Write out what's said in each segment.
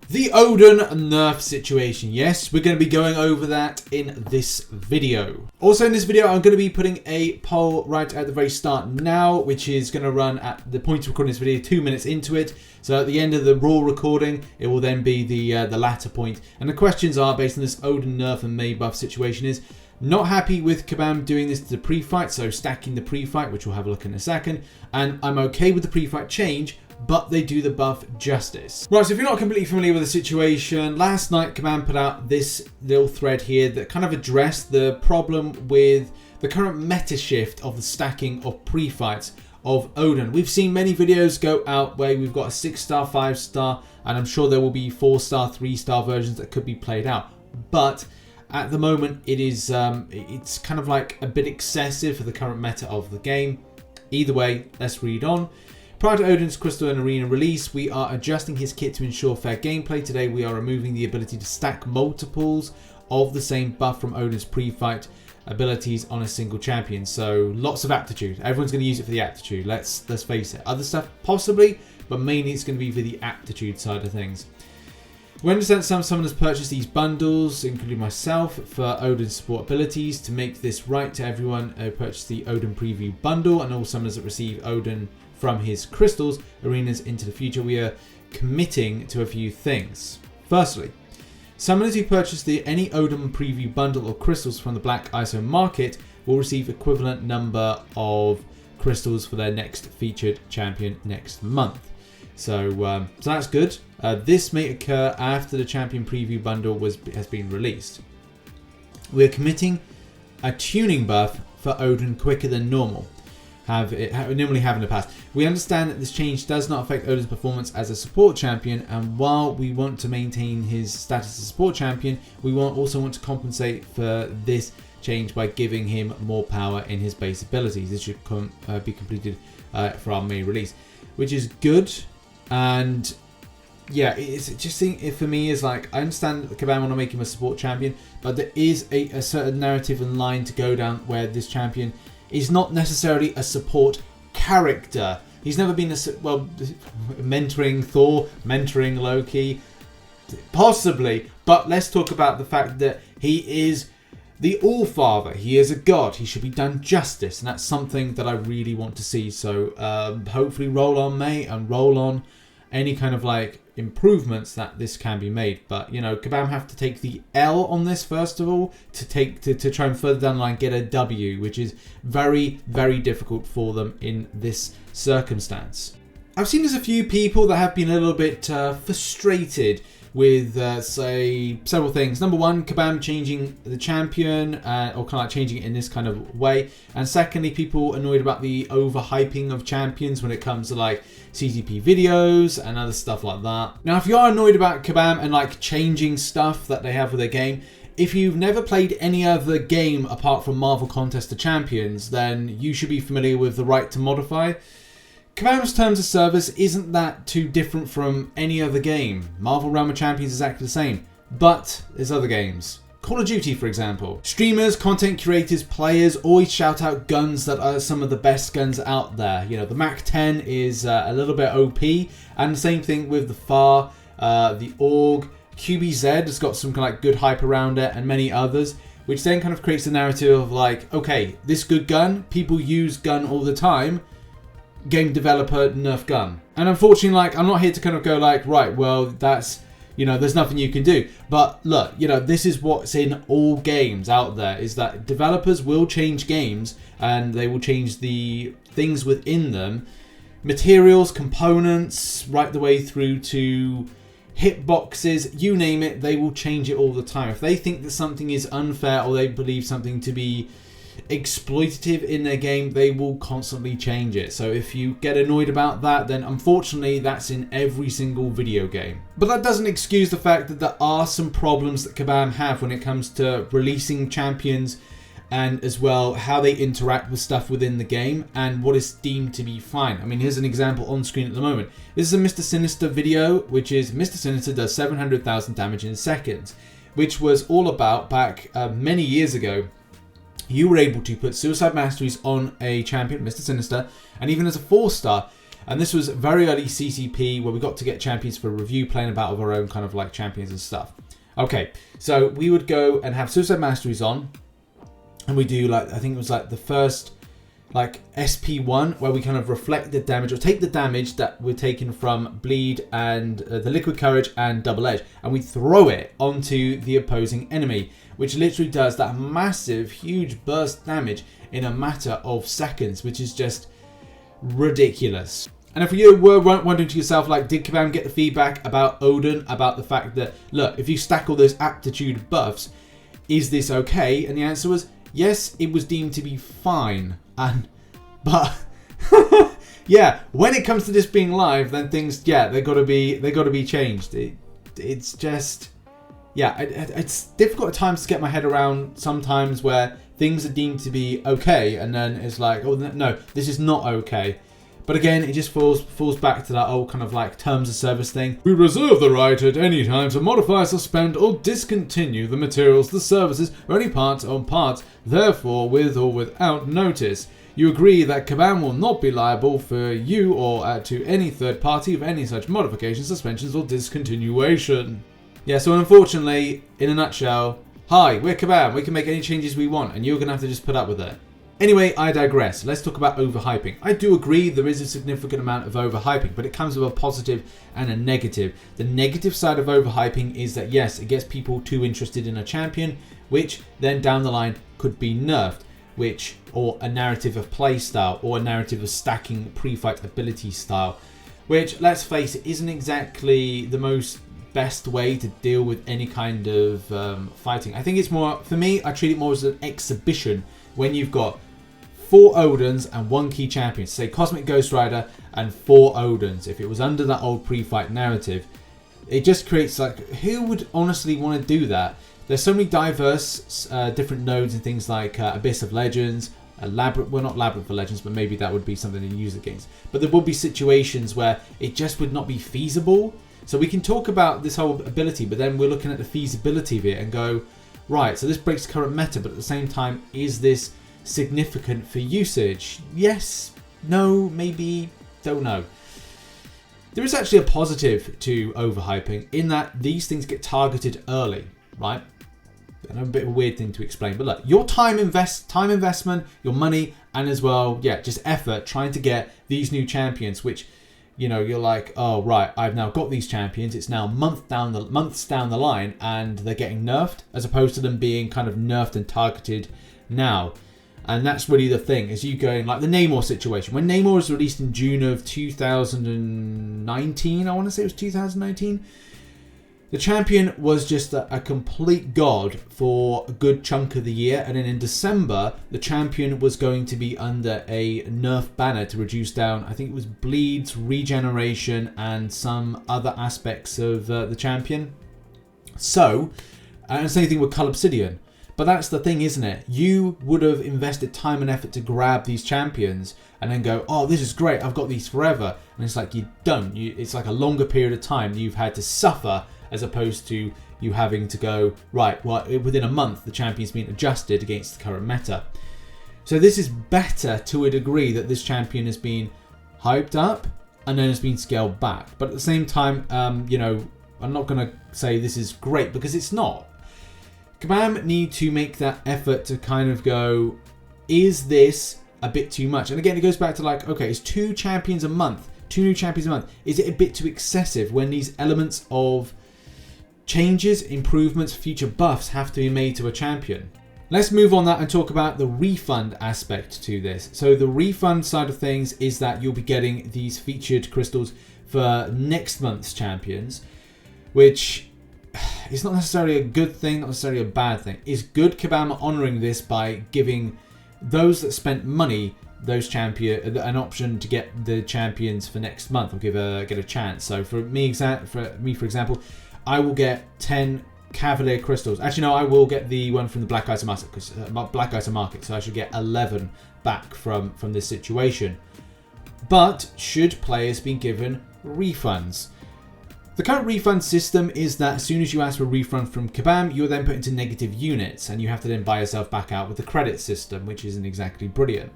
The Odin nerf situation. Yes, we're going to be going over that in this video. Also in this video, I'm going to be putting a poll right at the very start now, which is going to run at the point of recording this video 2 minutes into it. So at the end of the raw recording, it will then be the latter point. And the questions are based on this Odin nerf and May buff situation is: not happy with Kabam doing this to the pre-fight, so stacking the pre-fight, which we'll have a look in a second. And I'm okay with the pre-fight change, but they do the buff justice. Right, so if you're not completely familiar with the situation, last night Kabam put out this little thread here that kind of addressed the problem with the current meta shift of the stacking of pre-fights of Odin. We've seen many videos go out where we've got a 6-star, 5-star, and I'm sure there will be 4-star, 3-star versions that could be played out. But at the moment, it is it's kind of like a bit excessive for the current meta of the game. Either way, let's read on. Prior to Odin's Crystal and Arena release, we are adjusting his kit to ensure fair gameplay. Today, we are removing the ability to stack multiples of the same buff from Odin's pre-fight abilities on a single champion. So lots of aptitude. Everyone's going to use it for the aptitude. Let's face it. Other stuff possibly, but mainly it's going to be for the aptitude side of things. We understand some summoners purchased these bundles, including myself, for Odin support abilities. To make this right to everyone, purchased the Odin preview bundle, and all summoners that receive Odin from his crystals arenas into the future, we are committing to a few things. Firstly, summoners who purchase any Odin preview bundle or crystals from the Black ISO market will receive equivalent number of crystals for their next featured champion next month. So that's good. This may occur after the champion preview bundle has been released. We are committing a tuning buff for Odin quicker than normal. Normally have in the past. We understand that this change does not affect Odin's performance as a support champion, and while we want to maintain his status as support champion, we also want to compensate for this change by giving him more power in his base abilities. This should be completed for our May release, which is good. And yeah, it's just for me is like, I understand that Kabam want to make him a support champion, but there is a certain narrative and line to go down where this champion is not necessarily a support character. He's never been mentoring Thor, mentoring Loki, possibly. But let's talk about the fact that he is the All-Father. He is a god. He should be done justice, and that's something that I really want to see. So hopefully roll on May and roll on any kind of like improvements that this can be made. But you know, Kabam have to take the L on this first of all to try and further down the line get a W, which is very, very difficult for them in this circumstance. I've seen there's a few people that have been a little bit frustrated with, say, several things. Number one, Kabam changing the champion, or kind of like changing it in this kind of way. And secondly, people annoyed about the overhyping of champions when it comes to like CTP videos and other stuff like that. Now, if you are annoyed about Kabam and like changing stuff that they have with their game, if you've never played any other game apart from Marvel Contest of Champions, then you should be familiar with the right to modify. Kabam's terms of service isn't that too different from any other game. Marvel Realm of Champions is exactly the same, but there's other games. Call of Duty, for example. Streamers, content creators, players always shout out guns that are some of the best guns out there. You know, the MAC-10 is a little bit OP, and the same thing with the FAR, the AUG, QBZ has got some kind of like good hype around it, and many others, which then kind of creates the narrative of like, okay, this good gun, people use gun all the time, game developer nerf gun. And unfortunately, like, I'm not here to kind of go like, right, well, that's, you know, there's nothing you can do. But look, you know, this is what's in all games out there, is that developers will change games and they will change the things within them, materials, components, right the way through to hitboxes, you name it, they will change it all the time. If they think that something is unfair or they believe something to be exploitative in their game, they will constantly change it. So if you get annoyed about that, then unfortunately that's in every single video game. But that doesn't excuse the fact that there are some problems that Kabam have when it comes to releasing champions, and as well how they interact with stuff within the game and what is deemed to be fine. I mean, here's an example on screen at the moment. This is a Mr. Sinister video, which is Mr. Sinister does 700,000 damage in seconds, which was all about back many years ago. You were able to put Suicide Masteries on a champion, Mr. Sinister, and even as a 4-star, And this was very early CCP where we got to get champions for review, playing about with our own kind of like champions and stuff. Okay, so we would go and have Suicide Masteries on, and we do like, I think it was like the first like SP1 where we kind of reflect the damage or take the damage that we're taking from Bleed and the Liquid Courage and Double Edge, and we throw it onto the opposing enemy, which literally does that massive, huge burst damage in a matter of seconds, which is just ridiculous. And if you were wondering to yourself, like, did Kabam get the feedback about Odin, about the fact that, look, if you stack all those aptitude buffs, is this okay? And the answer was, yes, it was deemed to be fine. But yeah, when it comes to this being live, then things, yeah, they gotta be changed. It's just, yeah, it's difficult at times to get my head around sometimes where things are deemed to be okay, and then it's like, oh no, this is not okay. But again, it just falls back to that old kind of like terms of service thing. We reserve the right at any time to modify, suspend, or discontinue the materials, the services, or any parts on parts, therefore with or without notice. You agree that Kabam will not be liable for you or to any third party of any such modifications, suspensions, or discontinuation. Yeah, so unfortunately, in a nutshell, hi, we're Kabam, we can make any changes we want, and you're going to have to just put up with it. Anyway, I digress. Let's talk about overhyping. I do agree there is a significant amount of overhyping, but it comes with a positive and a negative. The negative side of overhyping is that, yes, it gets people too interested in a champion, which then down the line could be nerfed, or a narrative of play style, or a narrative of stacking pre-fight ability style, which, let's face it, isn't exactly the most best way to deal with any kind of fighting. I think it's more, for me, I treat it more as an exhibition when you've got 4 Odins and 1 key champion, say Cosmic Ghost Rider and 4 Odins. If it was under that old pre-fight narrative, it just creates like, who would honestly want to do that? There's so many diverse different nodes and things like Abyss of Legends, Labyrinth, well not Labyrinth for Legends, but maybe that would be something to use against. But there would be situations where it just would not be feasible. So we can talk about this whole ability, but then we're looking at the feasibility of it and go, right, so this breaks current meta, but at the same time, is this significant for usage? Yes, no, maybe, don't know. There is actually a positive to overhyping in that these things get targeted early, right? I know, a bit of a weird thing to explain, but look, your time investment, your money, and as well, yeah, just effort trying to get these new champions, which, you know, you're like, oh right, I've now got these champions. It's now months down the line, and they're getting nerfed, as opposed to them being kind of nerfed and targeted now. And that's really the thing, is you going like the Namor situation. When Namor was released in June of 2019, I want to say it was 2019. The champion was just a complete god for a good chunk of the year, and then in December, the champion was going to be under a nerf banner to reduce down, I think it was bleeds, regeneration, and some other aspects of the champion. So, and same thing with Cull Obsidian. But that's the thing, isn't it? You would have invested time and effort to grab these champions and then go, oh, this is great, I've got these forever. And it's like, you don't. It's like a longer period of time you've had to suffer, as opposed to you having to go, right, well, within a month, the champion's been adjusted against the current meta. So this is better to a degree, that this champion has been hyped up and then has been scaled back. But at the same time, you know, I'm not going to say this is great, because it's not. Kabam need to make that effort to kind of go, is this a bit too much? And again, it goes back to like, okay, it's 2 champions a month, 2 new champions a month. Is it a bit too excessive when these elements of changes, improvements, future buffs have to be made to a champion? Let's move on that and talk about the refund aspect to this. So the refund side of things is that you'll be getting these featured crystals for next month's champions, which is not necessarily a good thing, not necessarily a bad thing. Is good Kabam honouring this by giving those that spent money those an option to get the champions for next month, or get a chance. So for me, for example, I will get 10 Cavalier crystals. Actually, no, I will get the one from the Black Item Market, because Black Item Market. So I should get 11 back from this situation. But should players be given refunds? The current refund system is that as soon as you ask for a refund from Kabam, you're then put into negative units, and you have to then buy yourself back out with the credit system, which isn't exactly brilliant.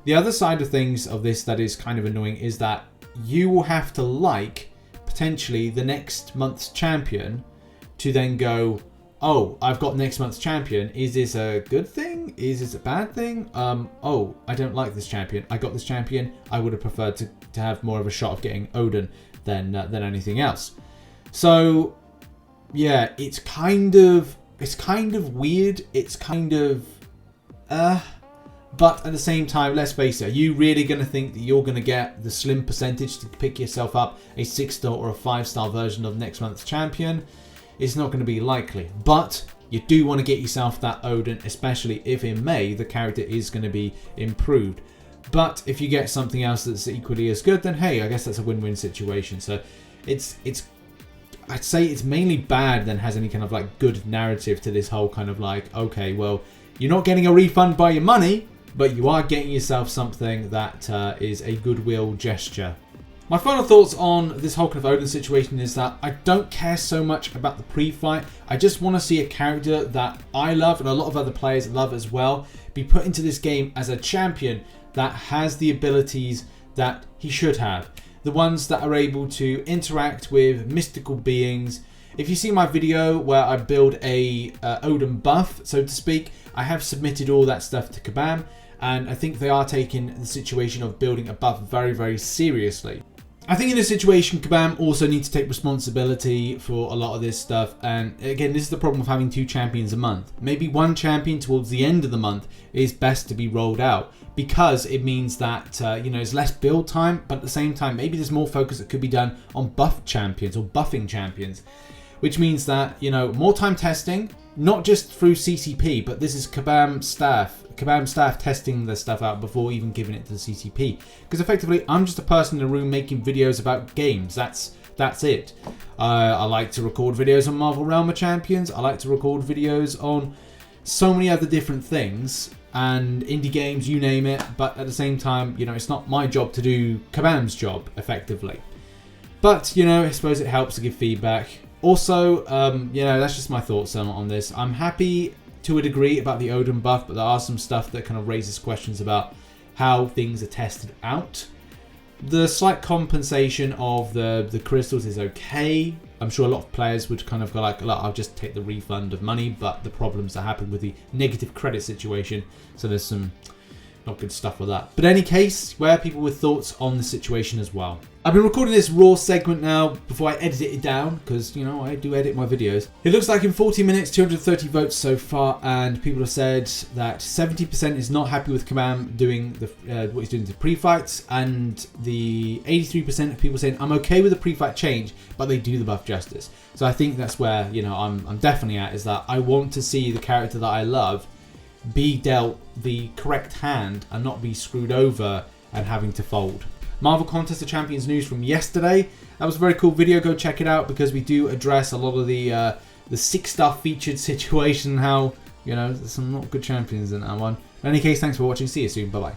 The other side of things of this that is kind of annoying is that you will have to like potentially the next month's champion to then go, oh, I've got next month's champion. Is this a good thing? Is this a bad thing? Oh, I don't like this champion. I got this champion. I would have preferred to have more of a shot of getting Odin than anything else. So yeah, it's kind of weird. It's kind of but at the same time, let's face it, are you really going to think that you're going to get the slim percentage to pick yourself up a 6-star or a 5-star version of next month's champion? It's not going to be likely, but you do want to get yourself that Odin, especially if in May the character is going to be improved. But if you get something else that's equally as good, then hey, I guess that's a win-win situation. So it's I'd say it's mainly bad than has any kind of like good narrative to this whole kind of like, okay, well, you're not getting a refund by your money, but you are getting yourself something that is a goodwill gesture. My final thoughts on this whole kind of Odin situation is that I don't care so much about the pre-fight. I just want to see a character that I love and a lot of other players love as well be put into this game as a champion that has the abilities that he should have. The ones that are able to interact with mystical beings. If you see my video where I build a Odin buff, so to speak, I have submitted all that stuff to Kabam, and I think they are taking the situation of building a buff very, very seriously. I think in this situation, Kabam also needs to take responsibility for a lot of this stuff. And again, this is the problem of having 2 champions a month. Maybe 1 champion towards the end of the month is best to be rolled out, because it means that there's less build time, but at the same time, maybe there's more focus that could be done on buff champions or buffing champions, which means that, more time testing, not just through CCP, but this is Kabam staff testing the stuff out before even giving it to the CCP. Because effectively, I'm just a person in a room making videos about games. That's it. I like to record videos on Marvel Realm of Champions. I like to record videos on so many other different things and indie games, you name it. But at the same time, it's not my job to do Kabam's job effectively. But I suppose it helps to give feedback. Also, that's just my thoughts on this. I'm happy to a degree about the Odin buff, but there are some stuff that kind of raises questions about how things are tested out. The slight compensation of the crystals is okay. I'm sure a lot of players would kind of go like, look, I'll just take the refund of money, but the problems that happen with the negative credit situation, so there's some not good stuff with that. But in any case, where are people with thoughts on the situation as well? I've been recording this raw segment now before I edit it down, because, I do edit my videos. It looks like in 40 minutes, 230 votes so far, and people have said that 70% is not happy with Kabam doing what he's doing to pre-fights, and the 83% of people saying, I'm okay with the pre-fight change, but they do the buff justice. So I think that's where, I'm definitely at, is that I want to see the character that I love be dealt the correct hand and not be screwed over and having to fold. Marvel Contest of Champions news from yesterday. That was a very cool video. Go check it out, because we do address a lot of the 6-star featured situation, how there's some not good champions in that one. In any case, thanks for watching. See you soon. Bye bye.